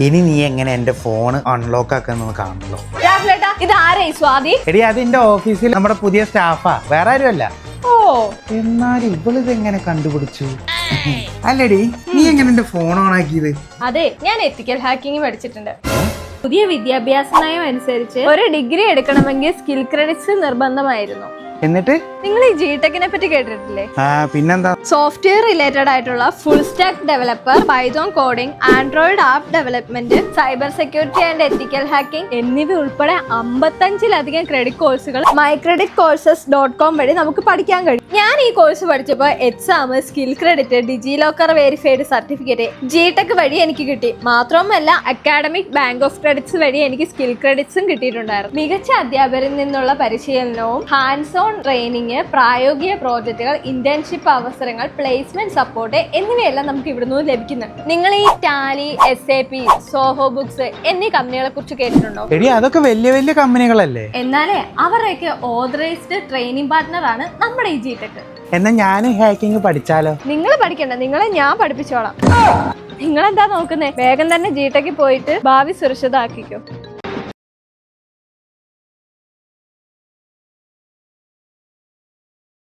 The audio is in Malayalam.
ഇനി നീ എങ്ങനെ എന്റെ ഫോൺ അൺലോക്ക് ആക്കാന്ന് കാണുള്ളൂ. എടി അത് എന്റെ ഓഫീസിൽ നമ്മുടെ പുതിയ സ്റ്റാഫാ, വേറെ ആരുമല്ല. എന്നാലും ഇവളിത് എങ്ങനെ കണ്ടുപിടിച്ചു? അല്ലടി നീ എങ്ങനെ എന്റെ ഫോൺ ഓൺ ആക്കിയത്? അതെ, ഞാൻ എത്തിക്കൽ ഹാക്കിംഗ് പഠിച്ചിട്ടുണ്ട്. പുതിയ വിദ്യാഭ്യാസ നയം അനുസരിച്ച് ഒരു ഡിഗ്രി എടുക്കണമെങ്കിൽ സ്കിൽ ക്രെഡിറ്റ്സ് നിർബന്ധമായിരുന്നു. എന്നിട്ട് നിങ്ങൾ ഈ ജിടെക്കിനെ പറ്റി കേട്ടിട്ടില്ലേ? പിന്നെന്താ? സോഫ്റ്റ്വെയർ റിലേറ്റഡ് ആയിട്ടുള്ള full stack developer, python coding, android app development, cyber security and ethical hacking എന്നിവ ഉൾപ്പെടെ 55-ലധികം ക്രെഡിറ്റ് കോഴ്സുകൾ mycreditcourses.com വഴി നമുക്ക് പഠിക്കാൻ കഴിയും. ഞാൻ ഈ കോഴ്സ് പഠിച്ചപ്പോൾ എക്സാം, സ്കിൽ ക്രെഡിറ്റ്, ഡിജി ലോക്കർ വെരിഫൈഡ് സർട്ടിഫിക്കറ്റ് ജിടെക് വഴി എനിക്ക് കിട്ടി. മാത്രമല്ല അക്കാഡമിക് ബാങ്ക് ഓഫ് ക്രെഡിറ്റ്സ് വഴി എനിക്ക് സ്കിൽ ക്രെഡിറ്റ്സും കിട്ടിയിട്ടുണ്ടായിരുന്നു. മികച്ച അധ്യാപകരിൽ നിന്നുള്ള പരിശീലനവും ഹാൻഡ്സ് ഓൺ ട്രെയിനിങ്, പ്രായോഗിക പ്രോജക്റ്റുകൾ, ഇന്റേൺഷിപ്പ് അവസരങ്ങൾ, പ്ലേസ്മെന്റ് സപ്പോർട്ട് എന്നിവയെല്ലാം നമുക്ക് ഇവിടുന്ന് ലഭിക്കുന്നുണ്ട്. നിങ്ങൾ ഈ ടാലി, SAP, സോഹോ ബുക്സ് എന്നീ കമ്പനികളെ കുറിച്ച് കേട്ടിട്ടുണ്ടോ? എടി അതൊക്കെ വലിയ വലിയ കമ്പനികളല്ലേ? എന്നാലേ അവരൊക്കെ ഓതറൈസ്ഡ് ട്രെയിനിങ് പാർട്ട്ണർ ആണ് നമ്മുടെ ഈ ജിടെക്. എന്നാ ഞാൻ ഹാക്കിംഗ് പഠിച്ചാലോ? നിങ്ങൾ പഠിക്കണ്ട, നിങ്ങളെ ഞാൻ പഠിപ്പിച്ചോളാം. നിങ്ങളെന്താ നോക്കുന്നേ? വേഗം തന്നെ ജിടെക്കിൽ പോയിട്ട് ഭാവി സുരക്ഷിതമാക്കിക്കോ.